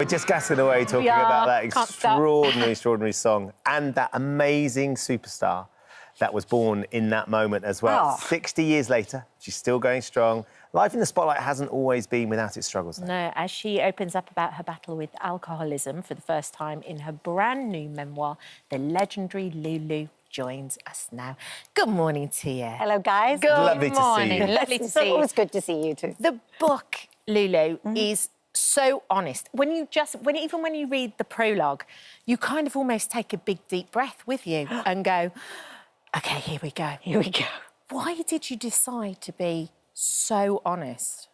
just gassing away talking about that extraordinary song and that amazing superstar that was born in that moment as well. 60 years later, she's still going strong. Life in the spotlight hasn't always been without its struggles, though. No, as she opens up about her battle with alcoholism for the first time in her brand new memoir, the legendary Lulu joins us now. Good morning to you. Hello, guys. Good Lovely morning. to see you. Lovely to see you. It was good to see you too. The book, Lulu, is so honest. When you read the prologue, you kind of almost take a big, deep breath with you and go, OK, here we go. Here we go. Why did you decide to be so honest?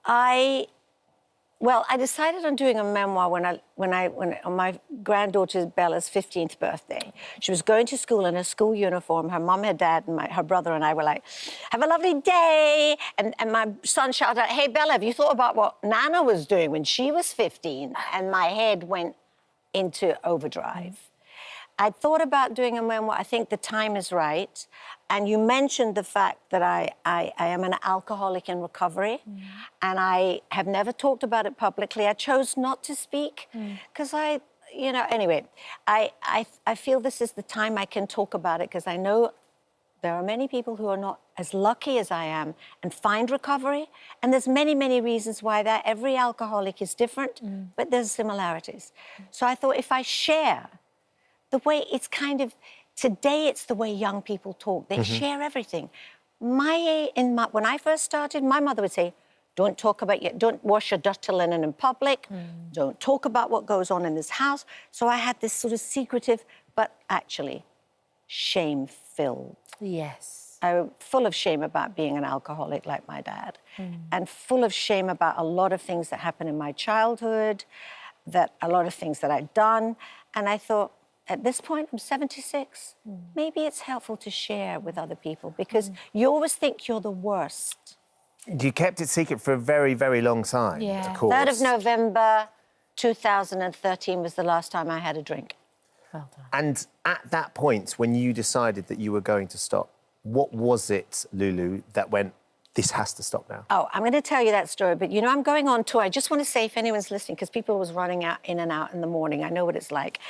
I decided on doing a memoir on my granddaughter Bella's 15th birthday. She was going to school in a school uniform. Her mum, her dad, and her brother and I were like, "Have a lovely day." And my son shouted out, "Hey, Bella, have you thought about what Nana was doing when she was 15?" And my head went into overdrive. I thought about doing a memoir. I think the time is right. And you mentioned the fact that I am an alcoholic in recovery, and I have never talked about it publicly. I chose not to speak because anyway, I feel this is the time I can talk about it because I know there are many people who are not as lucky as I am and find recovery. And there's many, many reasons why that. Every alcoholic is different, but there's similarities. So I thought if I share the way today it's the way young people talk. They share everything. When I first started, my mother would say, don't wash your dirty linen in public. Don't talk about what goes on in this house. So I had this sort of secretive, but actually shame-filled. Yes. I'm full of shame about being an alcoholic like my dad, and full of shame about a lot of things that happened in my childhood, a lot of things that I'd done. And I thought, at this point, I'm 76, maybe it's helpful to share with other people because you always think you're the worst. You kept it secret for a very, very long time, of course. 3rd of November 2013 was the last time I had a drink. Well done. And at that point, when you decided that you were going to stop, what was it, Lulu, that went, this has to stop now? Oh, I'm going to tell you that story, but, I'm going on tour. I just want to say, if anyone's listening, because people was running out in and out in the morning, I know what it's like.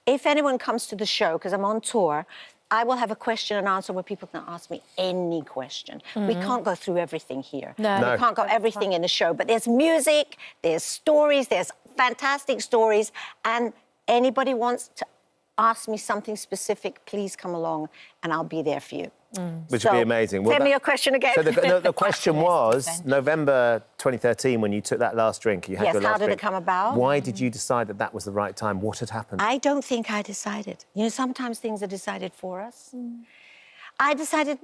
If anyone comes to the show, because I'm on tour, I will have a question and answer where people can ask me any question. We can't go through everything here. No. We can't go everything in the show. But there's music, there's stories, there's fantastic stories. And anybody wants to ask me something specific, please come along and I'll be there for you. Which would be amazing. Send me your question again. So the question was, November 2013, when you took that last drink, you had your last drink. Yes, how did it come about? Why did you decide that that was the right time? What had happened? I don't think I decided. Sometimes things are decided for us. I decided...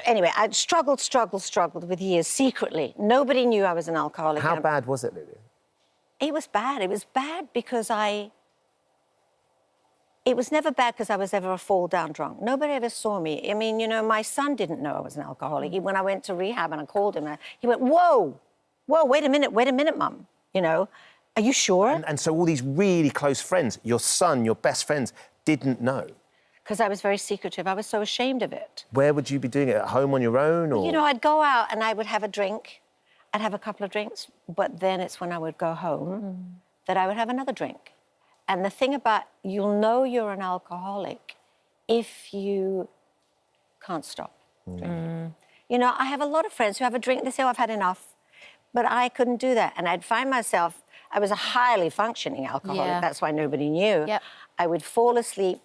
Anyway, I struggled with years secretly. Nobody knew I was an alcoholic. How bad was it, Lulu? It was bad. It was bad because It was never bad because I was ever a fall-down drunk. Nobody ever saw me. I mean, my son didn't know I was an alcoholic. When I went to rehab and I called him, he went, whoa, wait a minute, Mum. Are you sure? And so all these really close friends, your son, your best friends, didn't know? Because I was very secretive. I was so ashamed of it. Where would you be doing it? At home on your own? Or? I'd go out and I would have a drink. I'd have a couple of drinks, but then it's when I would go home that I would have another drink. And the thing about, you'll know you're an alcoholic if you can't stop drinking. I have a lot of friends who have a drink, they say, oh, I've had enough. But I couldn't do that. And I'd find myself, I was a highly functioning alcoholic. That's why nobody knew. I would fall asleep,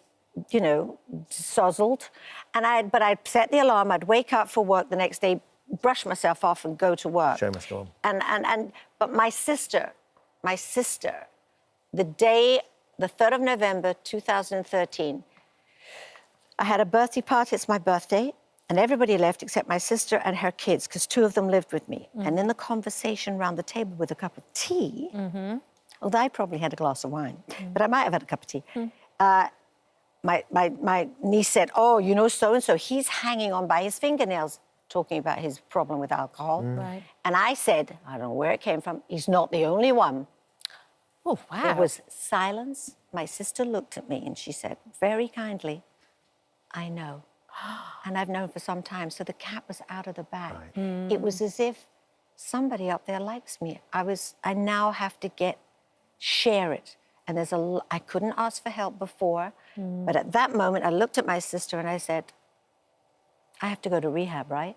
sozzled. But I'd set the alarm, I'd wake up for work the next day, brush myself off and go to work. Show must go on. But my sister, the day, the 3rd of November, 2013, I had a birthday party, it's my birthday, and everybody left except my sister and her kids, because 2 of them lived with me. And in the conversation around the table with a cup of tea, although I probably had a glass of wine, but I might have had a cup of tea, my niece said, oh, so-and-so, he's hanging on by his fingernails, talking about his problem with alcohol. And I said, I don't know where it came from, he's not the only one. Oh, wow. There was silence. My sister looked at me and she said, very kindly, I know. And I've known for some time. So the cat was out of the bag. It was as if somebody up there likes me. I now have to share it. And I couldn't ask for help before, but at that moment, I looked at my sister and I said, I have to go to rehab, right?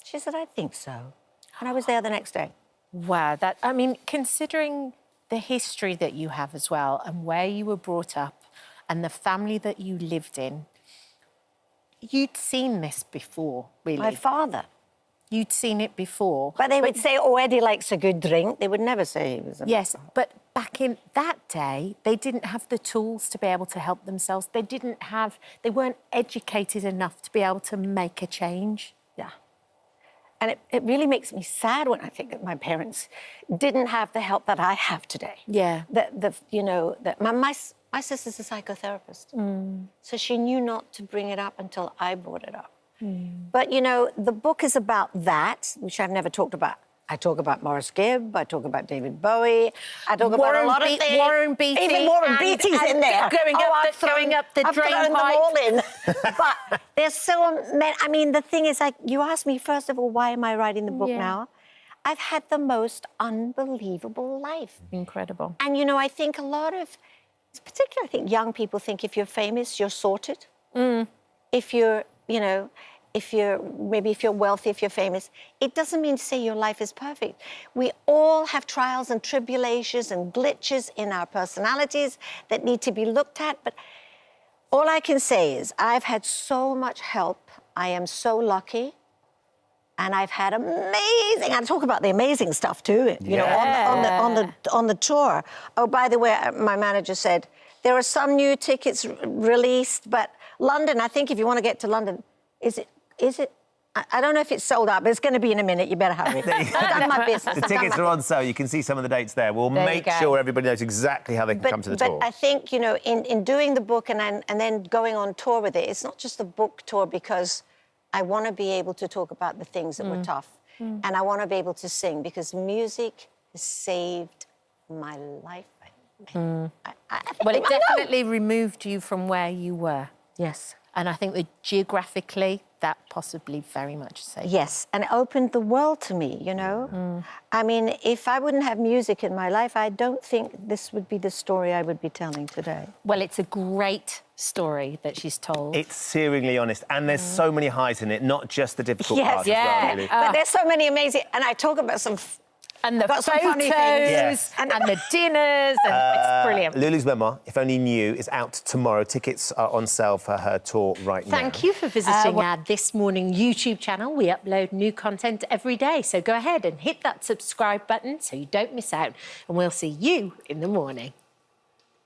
She said, I think so. And I was there the next day. Wow, I mean, considering the history that you have as well and where you were brought up and the family that you lived in, you'd seen this before, really. My father. You'd seen it before. But they would say, oh, Eddie likes a good drink. They would never say he was a... Yes, but back in that day, they didn't have the tools to be able to help themselves. They weren't educated enough to be able to make a change. Yeah. And it really makes me sad when I think that my parents didn't have the help that I have today. Yeah. My sister's a psychotherapist. So she knew not to bring it up until I brought it up. But, the book is about that, which I've never talked about. I talk about Morris Gibb, I talk about David Bowie, I talk about a lot of things. Warren Beatty. Even Warren Beatty's in there. Going up the drain I've thrown them pipe. all in. But there's so many... I mean, the thing is, you asked me, first of all, why am I writing the book now? I've had the most unbelievable life. Incredible. And, I think particularly I think young people think if you're famous, you're sorted. If you're, if you're wealthy, if you're famous, it doesn't mean to say your life is perfect. We all have trials and tribulations and glitches in our personalities that need to be looked at. But all I can say is I've had so much help. I am so lucky. And I've had amazing, I talk about the amazing stuff too, on the tour. Oh, by the way, my manager said, there are some new tickets released, but London, I think if you want to get to London, is it? I don't know if it's sold out, but it's going to be in a minute. You better hurry. I've done my business. The tickets are on sale. You can see some of the dates there. We'll make sure everybody knows exactly how they can come to the tour. But I think, in doing the book and then going on tour with it, it's not just a book tour because I want to be able to talk about the things that were tough. And I want to be able to sing because music has saved my life. Well, it definitely removed you from where you were. Yes. And I think that geographically, that possibly very much saved. Yes, and it opened the world to me, I mean, if I wouldn't have music in my life, I don't think this would be the story I would be telling today. Well, it's a great story that she's told. It's searingly honest, and there's so many highs in it, not just the difficult parts as well, really. But there's so many amazing... And I talk about some... And the photos and the dinners, and it's brilliant. Lulu's memoir, If Only Knew, is out tomorrow. Tickets are on sale for her tour right now. Thank you for visiting our This Morning YouTube channel. We upload new content every day, so go ahead and hit that subscribe button so you don't miss out. And we'll see you in the morning.